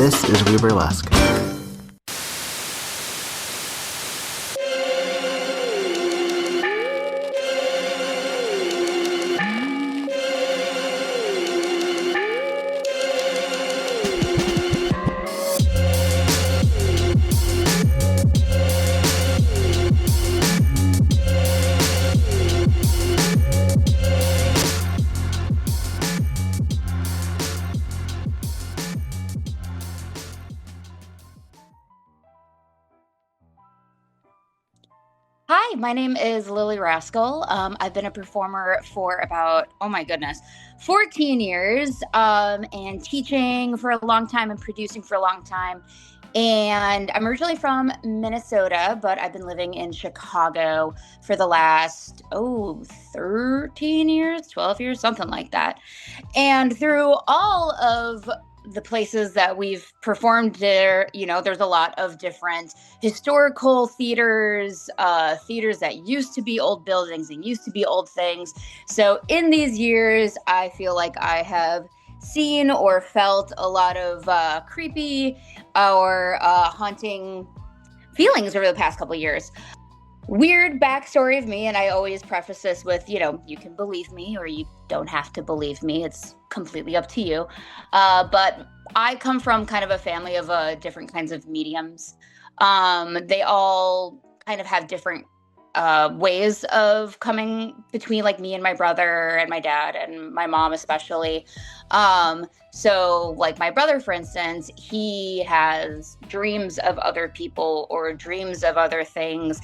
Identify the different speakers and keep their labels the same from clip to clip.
Speaker 1: This is WE-Boo-Lesque.
Speaker 2: Hi, my name is Lilly Rascal. I've been a performer for about, 14 years, and teaching for a long time and producing for a long time. And I'm originally from Minnesota, but I've been living in Chicago for the last, 13 years, 12 years, something like that. And through all of the places that we've performed there, there's a lot of different historical theaters, theaters that used to be old buildings and used to be old things. So in these years, I feel like I have seen or felt a lot of creepy or haunting feelings over the past couple years. Weird backstory of me, and I always preface this with, you can believe me or you don't have to believe me. It's completely up to you. But I come from kind of a family of different kinds of mediums. They all kind of have different ways of coming between like me and my brother and my dad and my mom especially. So like my brother, for instance, he has dreams of other people or dreams of other things.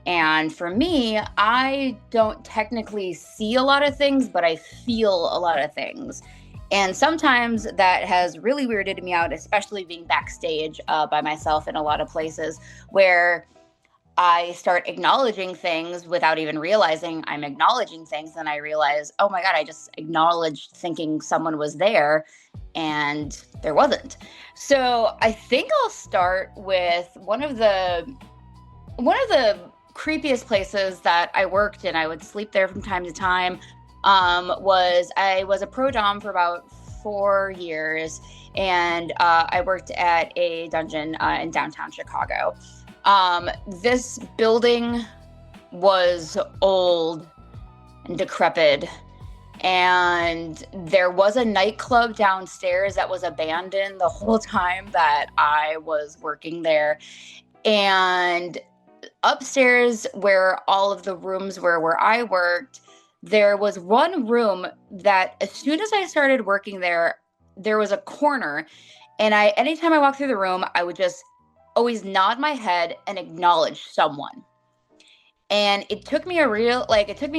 Speaker 2: And for me, I don't technically see a lot of things, but I feel a lot of things. And sometimes that has really weirded me out, especially being backstage by myself in a lot of places where I start acknowledging things without even realizing I'm acknowledging things. And I realize, oh my God, I just acknowledged thinking someone was there and there wasn't. So I think I'll start with one of the creepiest places that I worked in. I would sleep there from time to time. I was a pro dom for about 4 years, and I worked at a dungeon in downtown Chicago. This building was old and decrepit, and there was a nightclub downstairs that was abandoned the whole time that I was working there. And upstairs, where all of the rooms were where I worked, there was one room that as soon as I started working there, there was a corner. And anytime I walked through the room, I would just always nod my head and acknowledge someone. And it took me a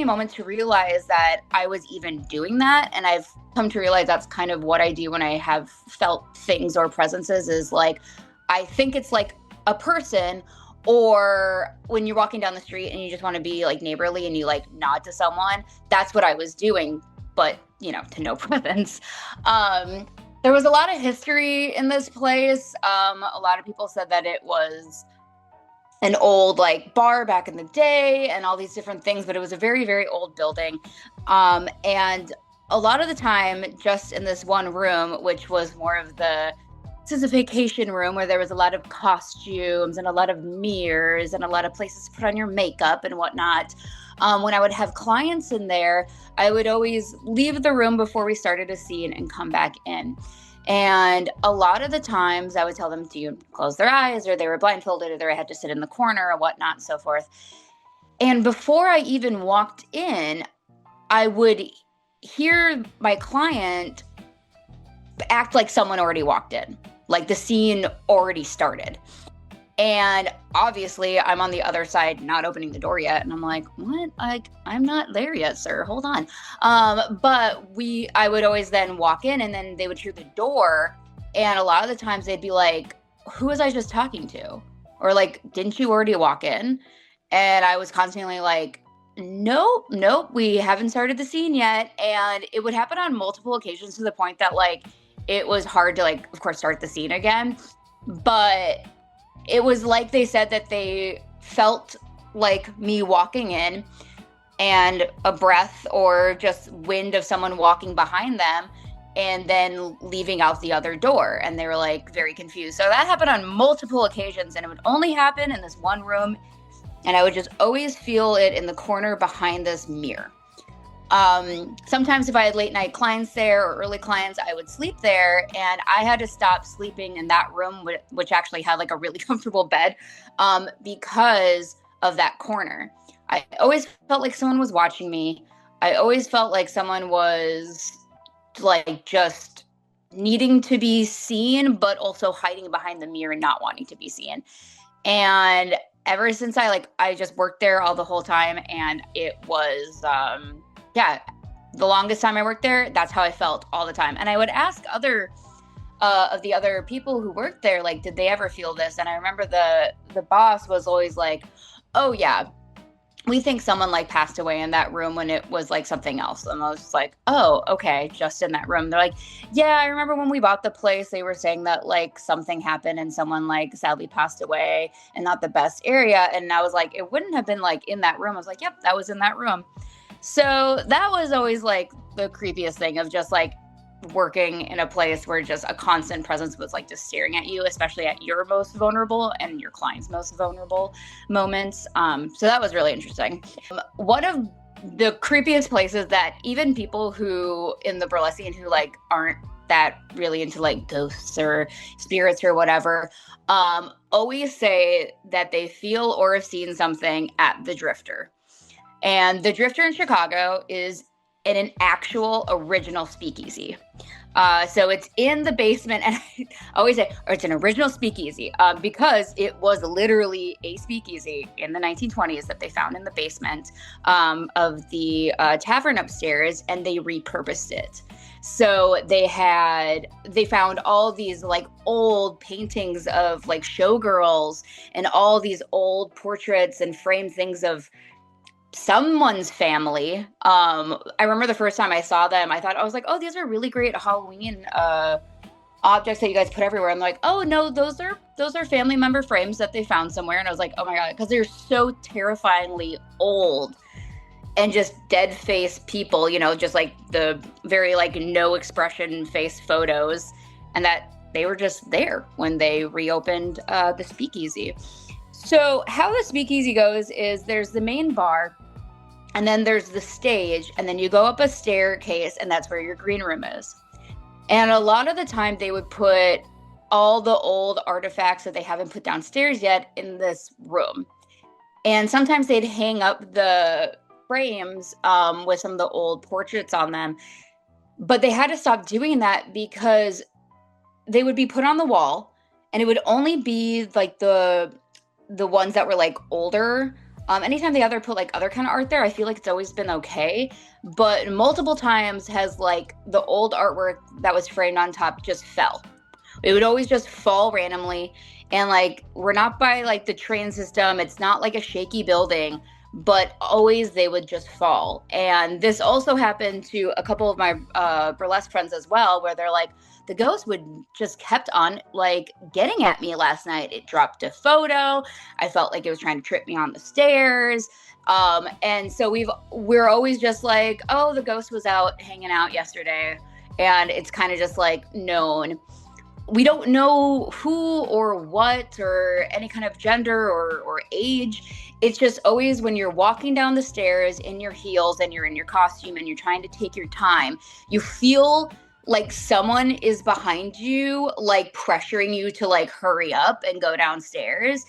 Speaker 2: moment to realize that I was even doing that. And I've come to realize that's kind of what I do when I have felt things or presences, is like, I think it's like a person. Or when you're walking down the street and you just want to be like neighborly and you like nod to someone, that's what I was doing, but to no presence. There was a lot of history in this place. A lot of people said that it was an old like bar back in the day and all these different things, but it was a very, very old building. And a lot of the time, just in this one room, which was more of this is a vacation room where there was a lot of costumes and a lot of mirrors and a lot of places to put on your makeup and whatnot. When I would have clients in there, I would always leave the room before we started a scene and come back in. And a lot of the times I would tell them to close their eyes, or they were blindfolded, or they had to sit in the corner or whatnot and so forth. And before I even walked in, I would hear my client act like someone already walked in. Like the scene already started. And obviously I'm on the other side, not opening the door yet. And I'm like, what? I'm not there yet, sir. Hold on. But I would always then walk in, and then they would hear the door. And a lot of the times they'd be like, who was I just talking to? Or like, didn't you already walk in? And I was constantly like, nope, we haven't started the scene yet. And it would happen on multiple occasions to the point that like, it was hard to like, of course, start the scene again. But it was like they said that they felt like me walking in and a breath or just wind of someone walking behind them. and then leaving out the other door. And they were like very confused. So that happened on multiple occasions, and it would only happen in this one room. And I would just always feel it in the corner behind this mirror. Sometimes if I had late night clients there or early clients, I would sleep there, and I had to stop sleeping in that room, which actually had like a really comfortable bed, because of that corner. I always felt like someone was watching me. I always felt like someone was like just needing to be seen, but also hiding behind the mirror and not wanting to be seen. And ever since I just worked there all the whole time, and it was, the longest time I worked there, that's how I felt all the time. And I would ask other of the other people who worked there, like, did they ever feel this? And I remember the boss was always like, oh yeah, we think someone like passed away in that room when it was like something else. And I was just like, oh, okay, just in that room. They're like, yeah, I remember when we bought the place, they were saying that like something happened and someone like sadly passed away and not the best area. And I was like, it wouldn't have been like in that room. I was like, yep, that was in that room. So that was always like the creepiest thing of just like working in a place where just a constant presence was like just staring at you, especially at your most vulnerable and your client's most vulnerable moments. So that was really interesting. One of the creepiest places that even people who in the burlesque scene who like aren't that really into like ghosts or spirits or whatever, always say that they feel or have seen something at the Drifter. And the Drifter in Chicago is in an actual original speakeasy. So it's in the basement, and I always say, or it's an original speakeasy, because it was literally a speakeasy in the 1920s that they found in the basement of the tavern upstairs, and they repurposed it. So they found all these like old paintings of like showgirls and all these old portraits and framed things of someone's family. I remember the first time I saw them, I was like, oh, these are really great Halloween objects that you guys put everywhere. I'm like, oh no, those are family member frames that they found somewhere. And I was like, oh my God, because they're so terrifyingly old and just dead face people, you know, just like the very like no expression face photos, and that they were just there when they reopened the speakeasy. So how the speakeasy goes is there's the main bar, and then there's the stage, and then you go up a staircase, and that's where your green room is. And a lot of the time they would put all the old artifacts that they haven't put downstairs yet in this room. And sometimes they'd hang up the frames with some of the old portraits on them. But they had to stop doing that because they would be put on the wall, and it would only be like the ones that were like older. Anytime they ever put like other kind of art there, I feel like it's always been okay. But multiple times has like the old artwork that was framed on top just fell. It would always just fall randomly. And like, we're not by like the train system. It's not like a shaky building, but always they would just fall. And this also happened to a couple of my burlesque friends as well, where they're like, the ghost would just kept on like getting at me last night. It dropped a photo. I felt like it was trying to trip me on the stairs. And so we're always just like, oh, the ghost was out hanging out yesterday. And it's kind of just like known. We don't know who or what or any kind of gender or age. It's just always when you're walking down the stairs in your heels and you're in your costume and you're trying to take your time, you feel like someone is behind you, like pressuring you to like hurry up and go downstairs.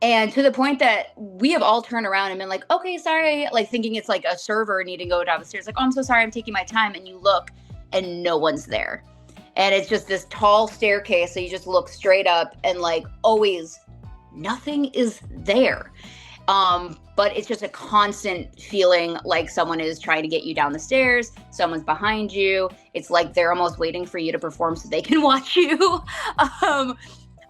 Speaker 2: And to the point that we have all turned around and been like, okay, sorry, like thinking it's like a server needing to go down the stairs. Like, oh, I'm so sorry, I'm taking my time. And you look and no one's there. And it's just this tall staircase. So you just look straight up and like always nothing is there. But it's just a constant feeling like someone is trying to get you down the stairs. Someone's behind you. It's like they're almost waiting for you to perform so they can watch you.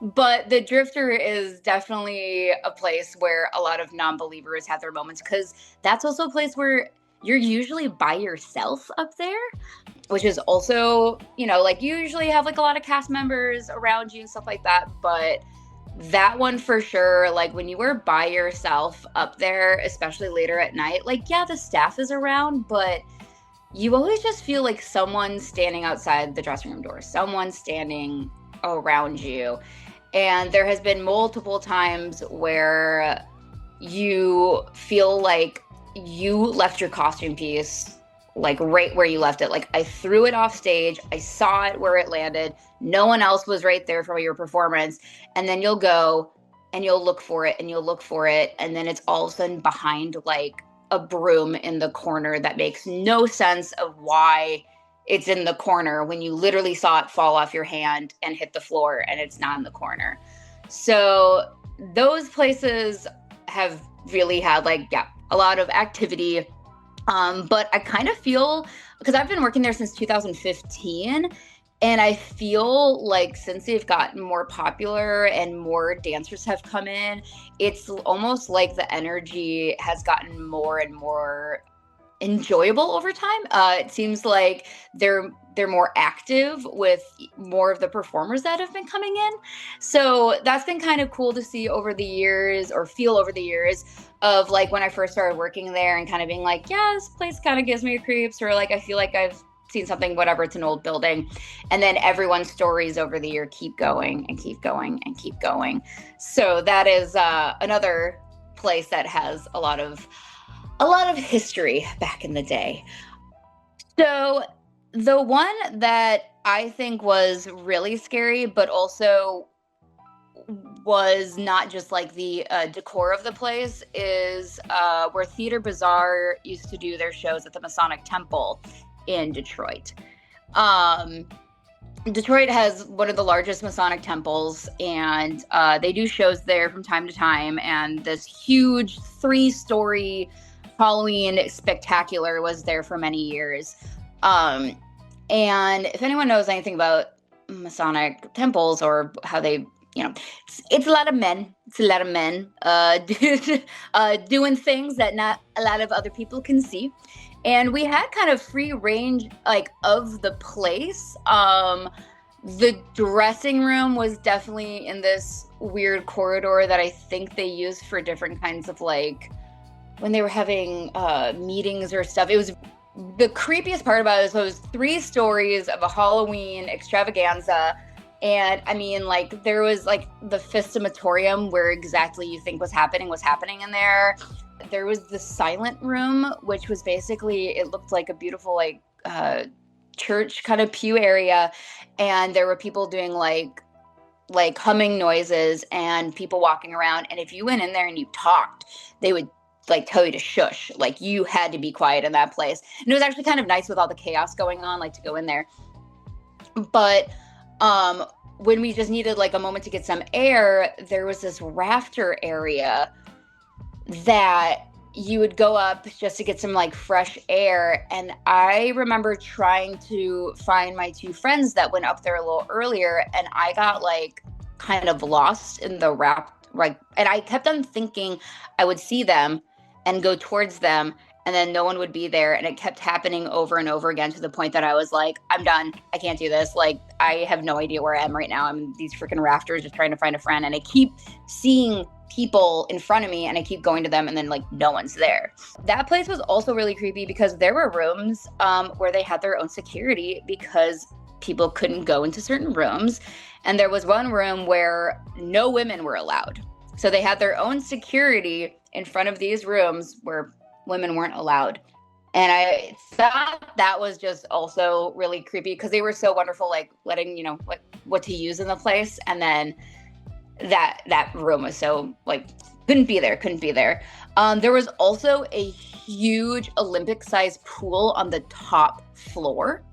Speaker 2: But the Drifter is definitely a place where a lot of non-believers have their moments, because that's also a place where you're usually by yourself up there, which is also, you know, like you usually have like a lot of cast members around you and stuff like that. But that one for sure, like when you were by yourself up there, especially later at night, like, yeah, the staff is around, but you always just feel like someone's standing outside the dressing room door, someone standing around you. And there has been multiple times where you feel like you left your costume piece like right where you left it. Like I threw it off stage, I saw it where it landed, no one else was right there for your performance. And then you'll go and you'll look for it and you'll look for it. And then it's all of a sudden behind like a broom in the corner that makes no sense of why it's in the corner when you literally saw it fall off your hand and hit the floor and it's not in the corner. So those places have really had like, yeah, a lot of activity. But I kind of feel, because I've been working there since 2015, and I feel like since they've gotten more popular and more dancers have come in, it's almost like the energy has gotten more and more enjoyable over time. It seems like they're more active with more of the performers that have been coming in. So that's been kind of cool to see over the years, or feel over the years, of like when I first started working there and kind of being like, yeah, this place kind of gives me creeps, or like I feel like I've seen something, whatever, it's an old building. And then everyone's stories over the year keep going and keep going and keep going. So that is another place that has a lot of history back in the day. So the one that I think was really scary, but also was not just like the decor of the place, is where Theater Bazaar used to do their shows at the Masonic Temple in Detroit. Detroit has one of the largest Masonic temples, and they do shows there from time to time. And this huge 3-story Halloween spectacular was there for many years. And if anyone knows anything about Masonic temples or how they, it's a lot of men. It's a lot of men doing things that not a lot of other people can see. And we had kind of free range, like, of the place. The dressing room was definitely in this weird corridor that I think they used for different kinds of, like, when they were having meetings or stuff. It was the creepiest part about it was 3 stories of a Halloween extravaganza. And I mean, like, there was like the Fistamatorium, where exactly you think was happening in there. There was the silent room, which was basically, it looked like a beautiful, like, church kind of pew area. And there were people doing like humming noises and people walking around. And if you went in there and you talked, they would like tell you to shush. Like, you had to be quiet in that place. And it was actually kind of nice with all the chaos going on, like, to go in there. But when we just needed like a moment to get some air, there was this rafter area that you would go up just to get some like fresh air. And I remember trying to find my 2 friends that went up there a little earlier, and I got like kind of lost in the and I kept on thinking I would see them and go towards them, and then no one would be there. And it kept happening over and over again, to the point that I was like, I'm done. I can't do this. Like, I have no idea where I am right now. I'm in these freaking rafters just trying to find a friend. And I keep seeing people in front of me, and I keep going to them, and then like no one's there. That place was also really creepy because there were rooms where they had their own security because people couldn't go into certain rooms. And there was one room where no women were allowed. So they had their own security in front of these rooms where women weren't allowed. And I thought that was just also really creepy because they were so wonderful, like letting, what to use in the place. And then that room was so like, couldn't be there. There was also a huge Olympic-sized pool on the top floor.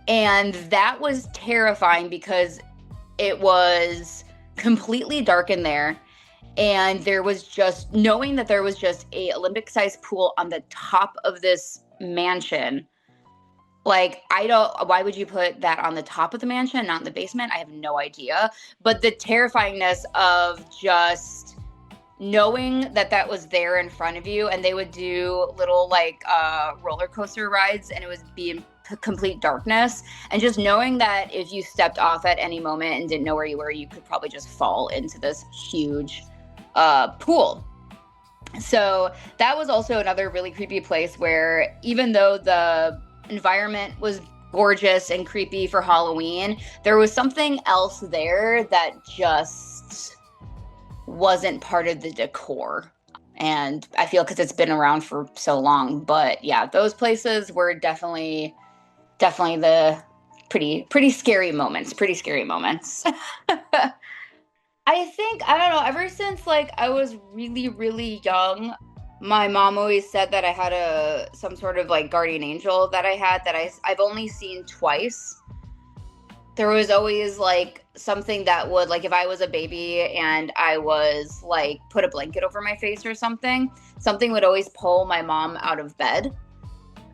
Speaker 2: And that was terrifying because it was completely dark in there. And there was just, knowing that there was just a Olympic-sized pool on the top of this mansion. Like, why would you put that on the top of the mansion, not in the basement? I have no idea. But the terrifyingness of just knowing that was there in front of you, and they would do little like roller coaster rides, and it would be in complete darkness, and just knowing that if you stepped off at any moment and didn't know where you were, you could probably just fall into this huge pool. So that was also another really creepy place where, even though the environment was gorgeous and creepy for Halloween. There was something else there that just wasn't part of the decor. And I feel because it's been around for so long. But yeah, those places were definitely the pretty scary moments. Pretty scary moments. I think, I don't know, ever since like I was really, really young, my mom always said that I had some sort of like guardian angel that I had that I've only seen twice. There was always like something that would, like, if I was a baby and I was like put a blanket over my face or something would always pull my mom out of bed,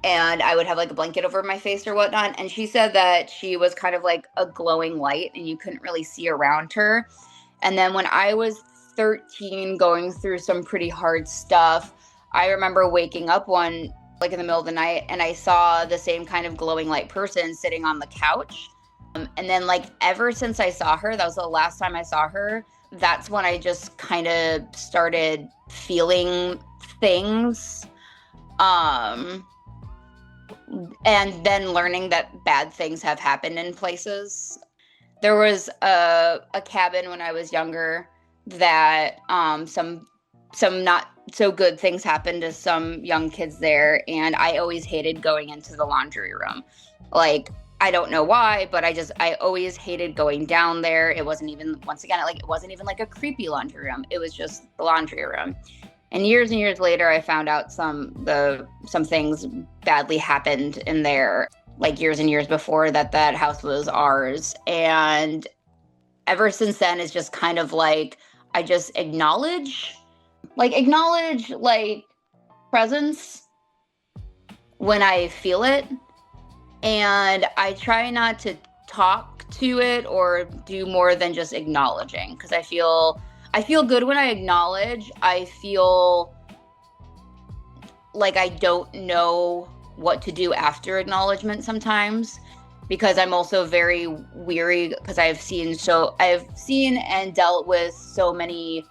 Speaker 2: and I would have like a blanket over my face or whatnot. And she said that she was kind of like a glowing light and you couldn't really see around her. And then when I was 13, going through some pretty hard stuff, I remember waking up in the middle of the night, and I saw the same kind of glowing light person sitting on the couch. And then like ever since I saw her, that was the last time I saw her, that's when I just kind of started feeling things. And then learning that bad things have happened in places. There was a cabin when I was younger that some not so good things happened to some young kids there, and I always hated going into the laundry room. Like, I don't know why, but I always hated going down there. It wasn't even, once again, it wasn't even like a creepy laundry room. It was just the laundry room. And years later, I found out some things badly happened in there, like years and years before that house was ours. And ever since then, it's just kind of like, I just acknowledge presence when I feel it. And I try not to talk to it or do more than just acknowledging, because I feel good when I acknowledge. I feel like I don't know what to do after acknowledgement sometimes, because I'm also very weary, because I've seen and dealt with so many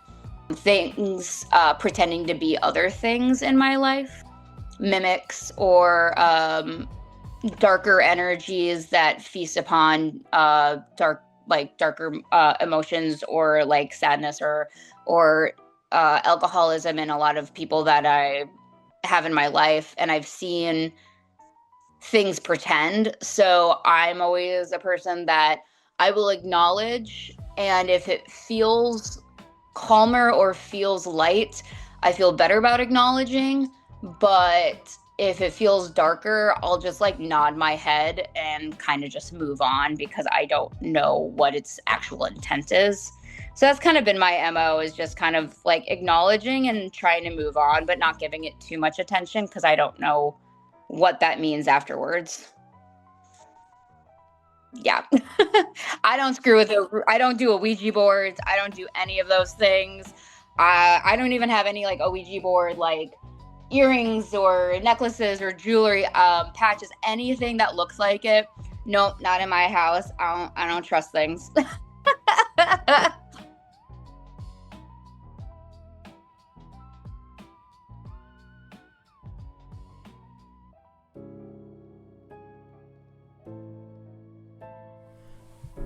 Speaker 2: things pretending to be other things in my life, mimics or darker energies that feast upon darker emotions, or like sadness or alcoholism in a lot of people that I have in my life. And I've seen things pretend. So I'm always a person that I will acknowledge, and if it feels calmer or feels light, I feel better about acknowledging. But if it feels darker, I'll just like nod my head and kind of just move on, because I don't know what its actual intent is. So that's kind of been my MO, is just kind of like acknowledging and trying to move on, but not giving it too much attention, because I don't know what that means afterwards. Yeah. I don't screw with it. I don't do a Ouija boards. I don't do any of those things. I don't even have any like a Ouija board, like earrings or necklaces or jewelry, patches, anything that looks like it. Nope, not in my house. I don't trust things.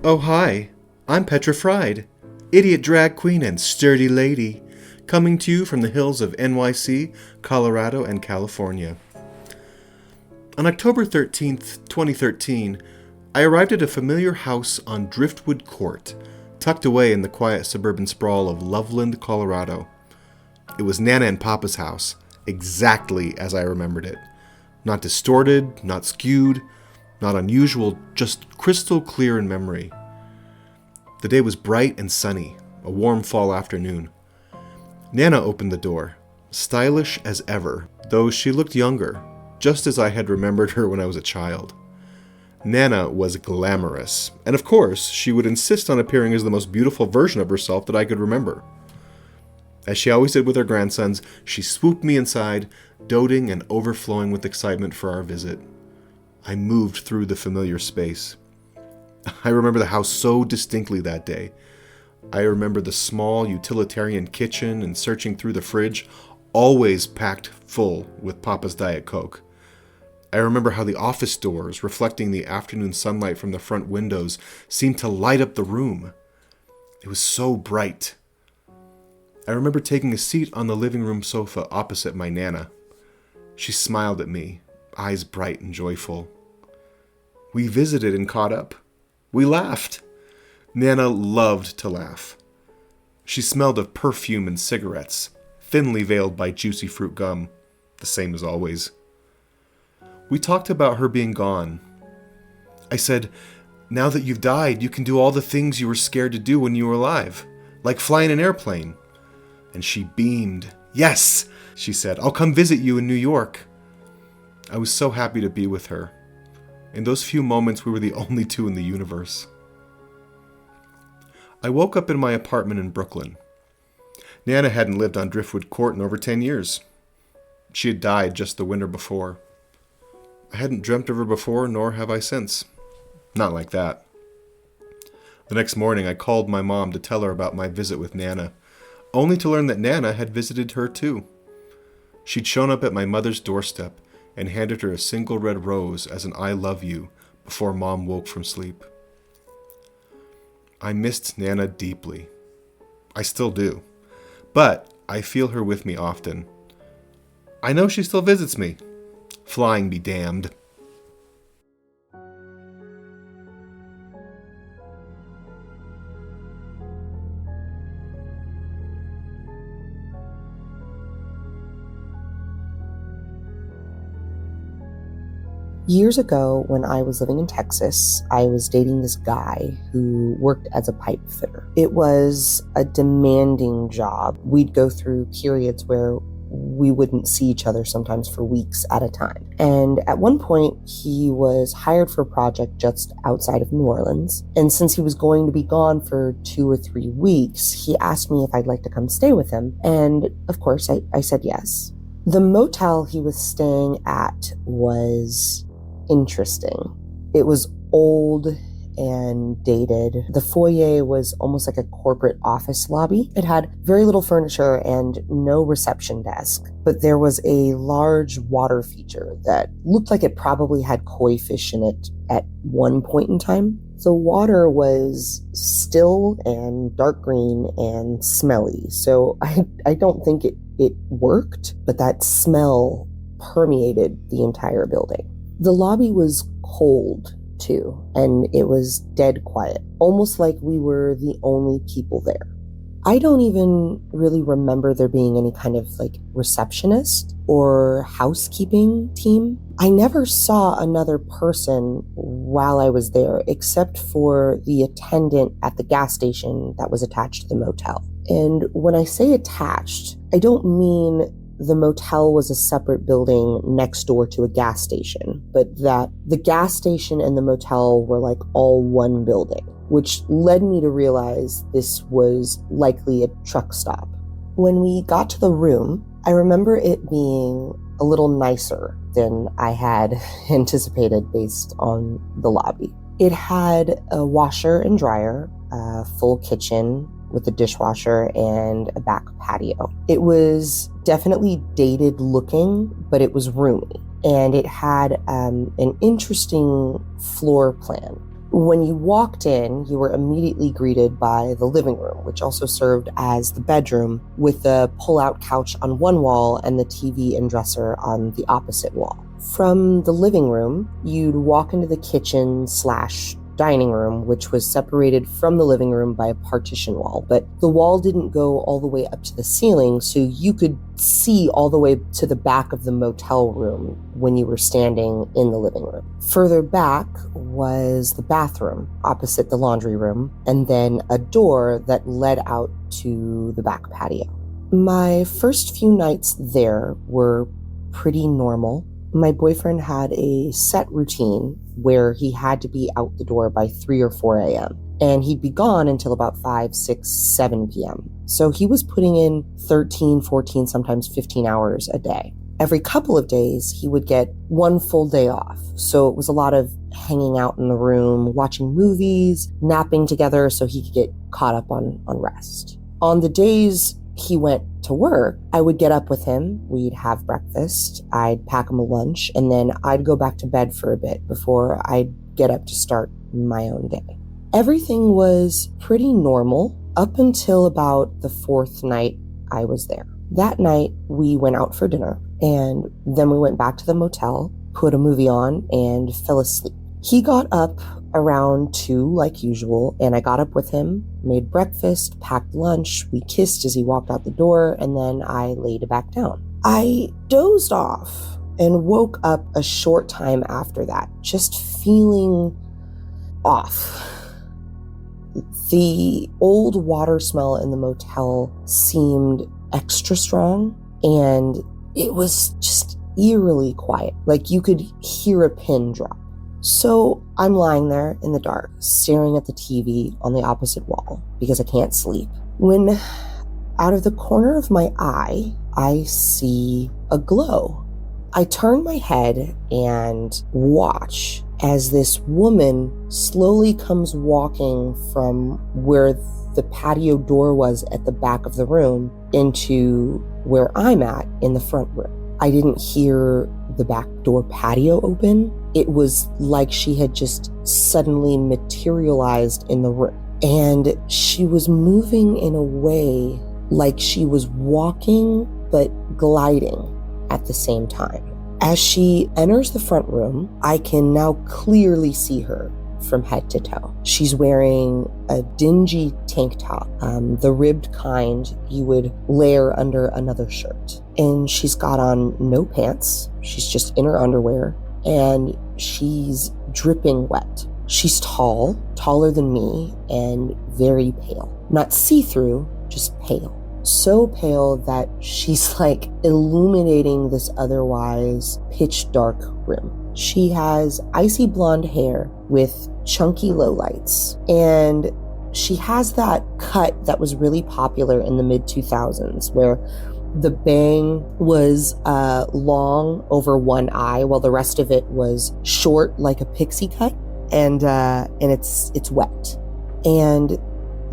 Speaker 1: Oh hi, I'm Petra Fried, idiot drag queen and sturdy lady, coming to you from the hills of NYC, Colorado, and California. On October 13th, 2013, I arrived at a familiar house on Driftwood Court, tucked away in the quiet suburban sprawl of Loveland, Colorado. It was Nana and Papa's house, exactly as I remembered it. Not distorted, not skewed, not unusual, just crystal clear in memory. The day was bright and sunny, a warm fall afternoon. Nana opened the door, stylish as ever, though she looked younger, just as I had remembered her when I was a child. Nana was glamorous, and of course, she would insist on appearing as the most beautiful version of herself that I could remember. As she always did with her grandsons, she swooped me inside, doting and overflowing with excitement for our visit. I moved through the familiar space. I remember the house so distinctly that day. I remember the small utilitarian kitchen and searching through the fridge, always packed full with Papa's Diet Coke. I remember how the office doors, reflecting the afternoon sunlight from the front windows, seemed to light up the room. It was so bright. I remember taking a seat on the living room sofa opposite my Nana. She smiled at me, eyes bright and joyful. We visited and caught up. We laughed. Nana loved to laugh. She smelled of perfume and cigarettes, thinly veiled by juicy fruit gum, the same as always. We talked about her being gone. I said, now that you've died, you can do all the things you were scared to do when you were alive, like fly in an airplane. And she beamed. Yes, she said, I'll come visit you in New York. I was so happy to be with her. In those few moments, we were the only two in the universe. I woke up in my apartment in Brooklyn. Nana hadn't lived on Driftwood Court in over 10 years. She had died just the winter before. I hadn't dreamt of her before, nor have I since. Not like that. The next morning, I called my mom to tell her about my visit with Nana, only to learn that Nana had visited her too. She'd shown up at my mother's doorstep and handed her a single red rose as an I love you before Mom woke from sleep. I missed Nana deeply. I still do. But I feel her with me often. I know she still visits me. Flying be damned.
Speaker 3: Years ago, when I was living in Texas, I was dating this guy who worked as a pipe fitter. It was a demanding job. We'd go through periods where we wouldn't see each other sometimes for weeks at a time. And at one point, he was hired for a project just outside of New Orleans. And since he was going to be gone for 2 or 3 weeks, he asked me if I'd like to come stay with him. And of course, I said yes. The motel he was staying at was interesting. It was old and dated. The foyer was almost like a corporate office lobby. It had very little furniture and no reception desk, but there was a large water feature that looked like it probably had koi fish in it at one point in time. The water was still and dark green and smelly, so I don't think it worked, but that smell permeated the entire building. The lobby was cold too, and it was dead quiet, almost like we were the only people there. I don't even really remember there being any kind of receptionist or housekeeping team. I never saw another person while I was there, except for the attendant at the gas station that was attached to the motel. And when I say attached, I don't mean the motel was a separate building next door to a gas station, but that the gas station and the motel were all one building, which led me to realize this was likely a truck stop. When we got to the room, I remember it being a little nicer than I had anticipated based on the lobby. It had a washer and dryer, a full kitchen with a dishwasher and a back patio. It was definitely dated looking, but it was roomy. And it had an interesting floor plan. When you walked in, you were immediately greeted by the living room, which also served as the bedroom, with the pull-out couch on one wall and the TV and dresser on the opposite wall. From the living room, you'd walk into the kitchen / dining room, which was separated from the living room by a partition wall, but the wall didn't go all the way up to the ceiling, so you could see all the way to the back of the motel room when you were standing in the living room. Further back was the bathroom opposite the laundry room, and then a door that led out to the back patio. My first few nights there were pretty normal. My boyfriend had a set routine where he had to be out the door by 3 or 4 a.m. and he'd be gone until about 5, 6, 7 p.m. So he was putting in 13, 14, sometimes 15 hours a day. Every couple of days, he would get 1 full day off. So it was a lot of hanging out in the room, watching movies, napping together so he could get caught up on rest. On the days he went to work, I would get up with him, we'd have breakfast, I'd pack him a lunch, and then I'd go back to bed for a bit before I'd get up to start my own day. Everything was pretty normal up until about the fourth night I was there. That night, we went out for dinner, and then we went back to the motel, put a movie on, and fell asleep. He got up around 2 like usual, and I got up with him, made breakfast, packed lunch, we kissed as he walked out the door, and then I laid back down. I dozed off and woke up a short time after that, just feeling off. The old water smell in the motel seemed extra strong, and it was just eerily quiet, like you could hear a pin drop. So I'm lying there in the dark, staring at the TV on the opposite wall because I can't sleep, when out of the corner of my eye, I see a glow. I turn my head and watch as this woman slowly comes walking from where the patio door was at the back of the room into where I'm at in the front room. I didn't hear the back door patio open. It was like she had just suddenly materialized in the room. And she was moving in a way like she was walking but gliding at the same time. As she enters the front room, I can now clearly see her from head to toe. She's wearing a dingy tank top, the ribbed kind you would layer under another shirt. And she's got on no pants. She's just in her underwear, and she's dripping wet. She's tall, taller than me, and very pale. Not see-through, just pale. So pale that she's like illuminating this otherwise pitch dark room. She has icy blonde hair with chunky lowlights, and she has that cut that was really popular in the mid-2000s where the bang was long over one eye while the rest of it was short like a pixie cut, and it's wet. And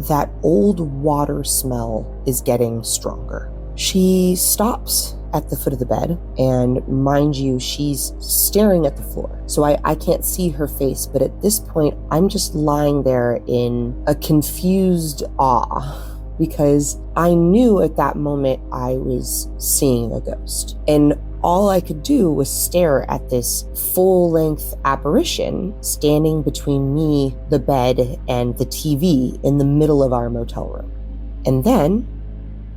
Speaker 3: that old water smell is getting stronger. She stops at the foot of the bed, and mind you, she's staring at the floor. So I can't see her face, but at this point, I'm just lying there in a confused awe because I knew at that moment I was seeing a ghost. And all I could do was stare at this full-length apparition standing between me, the bed, and the TV in the middle of our motel room. And then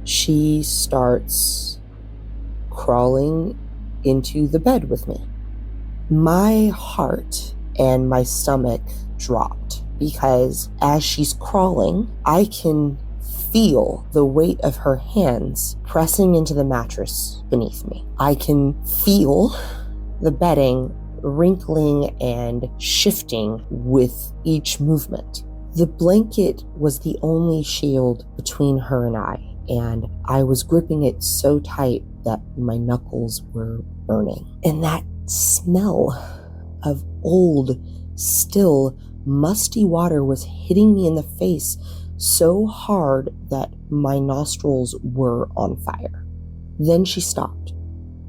Speaker 3: she starts crawling into the bed with me. My heart and my stomach dropped because as she's crawling, I can feel the weight of her hands pressing into the mattress beneath me. I can feel the bedding wrinkling and shifting with each movement. The blanket was the only shield between her and I was gripping it so tight that my knuckles were burning. And that smell of old, still, musty water was hitting me in the face so hard that my nostrils were on fire. Then she stopped,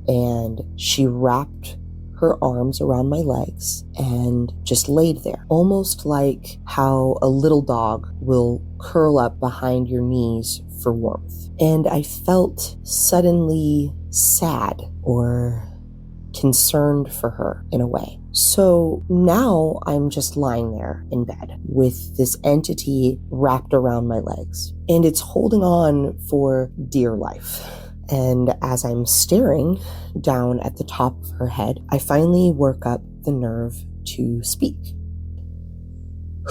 Speaker 3: and she wrapped her arms around my legs and just laid there, almost like how a little dog will curl up behind your knees for warmth. And I felt suddenly sad or concerned for her in a way. So now I'm just lying there in bed with this entity wrapped around my legs, and it's holding on for dear life. And as I'm staring down at the top of her head, I finally work up the nerve to speak.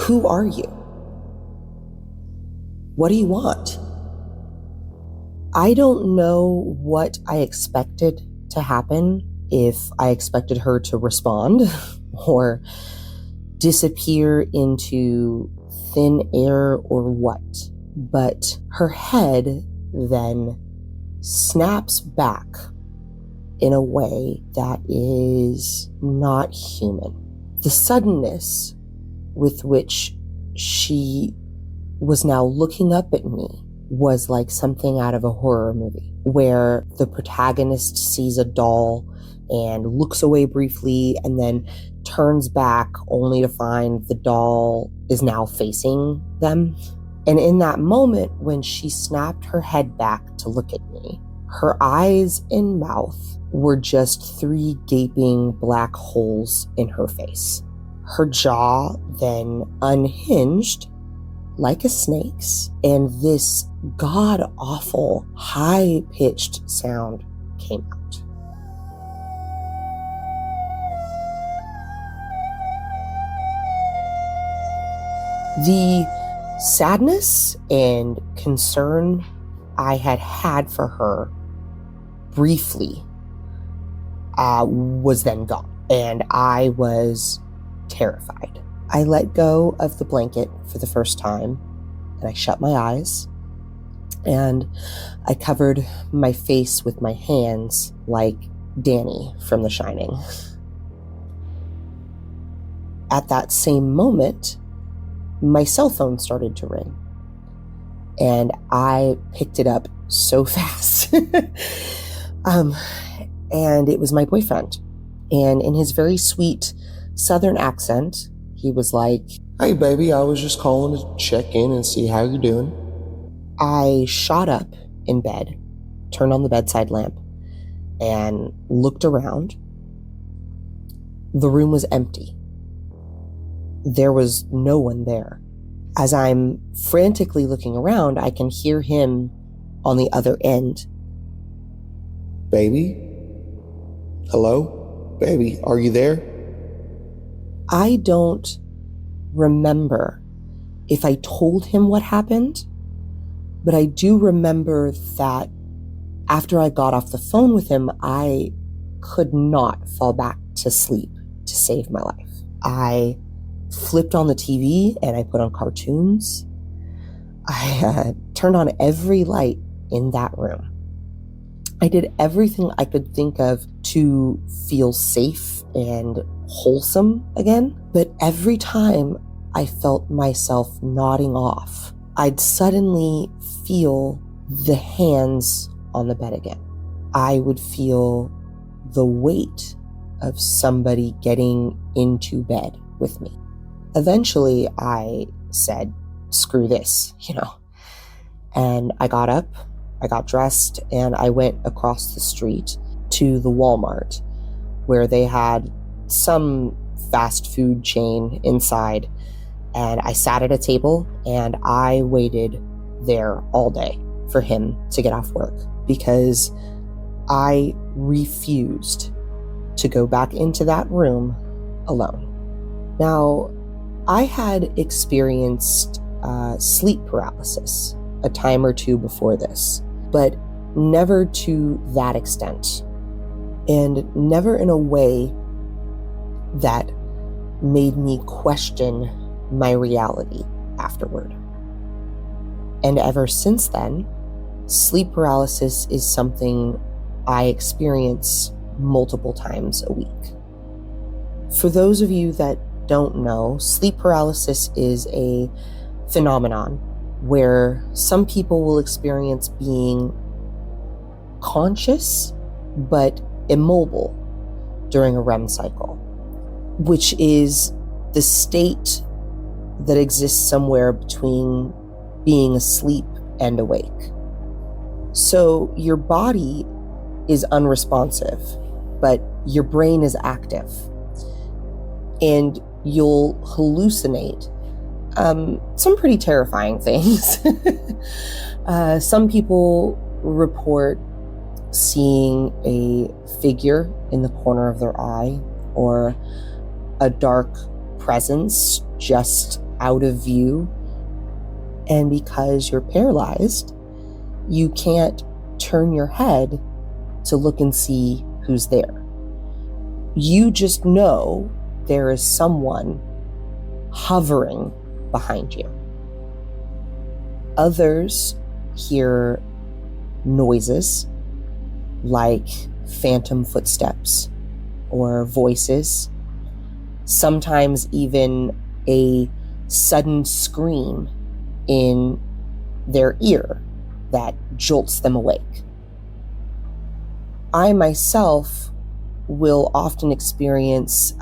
Speaker 3: Who are you? What do you want? I don't know what I expected to happen, if I expected her to respond or disappear into thin air or what. But her head then snaps back in a way that is not human. The suddenness with which she was now looking up at me was like something out of a horror movie, where the protagonist sees a doll and looks away briefly and then turns back only to find the doll is now facing them. And in that moment, when she snapped her head back to look at me, her eyes and mouth were just 3 gaping black holes in her face. Her jaw then unhinged like a snake's, and this god-awful, high-pitched sound came out. The sadness and concern I had for her briefly was then gone, and I was terrified. I let go of the blanket for the first time, and I shut my eyes, and I covered my face with my hands like Danny from The Shining. At that same moment, my cell phone started to ring, and I picked it up so fast. And it was my boyfriend. And in his very sweet Southern accent, he was like,
Speaker 4: "Hey baby, I was just calling to check in and see how you're doing."
Speaker 3: I shot up in bed, turned on the bedside lamp, and looked around. The room was empty. There was no one there. As I'm frantically looking around, I can hear him on the other end.
Speaker 4: "Baby? Hello? Baby, are you there?"
Speaker 3: I don't remember if I told him what happened, but I do remember that after I got off the phone with him, I could not fall back to sleep to save my life. I flipped on the TV and I put on cartoons. I turned on every light in that room. I did everything I could think of to feel safe and wholesome again, but every time I felt myself nodding off, I'd suddenly feel the hands on the bed again. I would feel the weight of somebody getting into bed with me. Eventually, I said, screw this, and I got up, I got dressed, and I went across the street to the Walmart, where they had some fast food chain inside, and I sat at a table and I waited there all day for him to get off work, because I refused to go back into that room alone. Now, I had experienced sleep paralysis a time or two before this, but never to that extent, and never in a way that made me question my reality afterward. And ever since then, sleep paralysis is something I experience multiple times a week. For those of you that don't know, sleep paralysis is a phenomenon where some people will experience being conscious but immobile during a REM cycle, which is the state that exists somewhere between being asleep and awake. So your body is unresponsive, but your brain is active, and you'll hallucinate some pretty terrifying things. Some people report seeing a figure in the corner of their eye, or a dark presence just out of view. And because you're paralyzed, you can't turn your head to look and see who's there. You just know there is someone hovering behind you. Others hear noises like phantom footsteps or voices, sometimes even a sudden scream in their ear that jolts them awake. I myself will often experience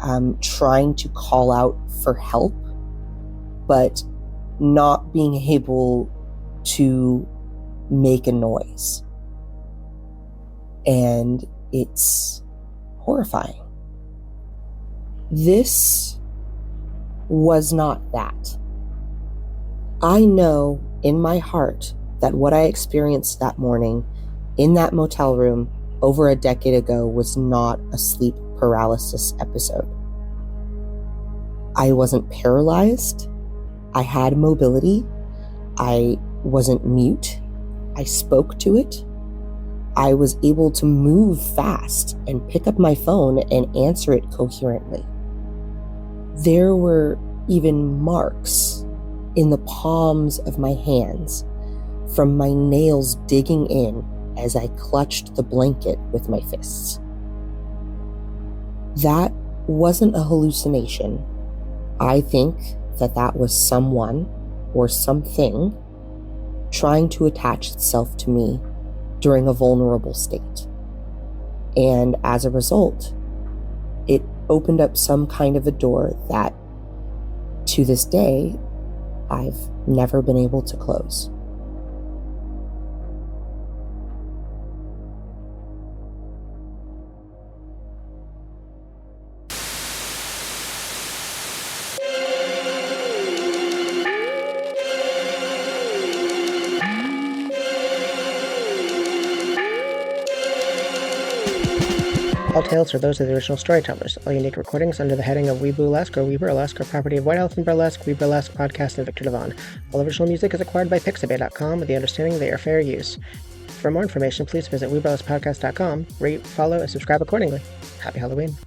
Speaker 3: trying to call out for help, but not being able to make a noise. And it's horrifying. This was not that. I know in my heart that what I experienced that morning in that motel room over a decade ago was not a sleep paralysis episode. I wasn't paralyzed. I had mobility. I wasn't mute. I spoke to it. I was able to move fast and pick up my phone and answer it coherently. There were even marks in the palms of my hands from my nails digging in as I clutched the blanket with my fists. That wasn't a hallucination. I think that was someone or something trying to attach itself to me during a vulnerable state. And as a result, it opened up some kind of a door that, to this day, I've never been able to close.
Speaker 5: All tales are those of the original storytellers. All unique recordings under the heading of WE-Boo-Lesque or We-Burlesque are property of White Elephant Burlesque, We-Burlesque Podcast, and Victor Devon. All original music is acquired by Pixabay.com with the understanding they are fair use. For more information, please visit WeBurlesquePodcast.com, rate, follow, and subscribe accordingly. Happy Halloween.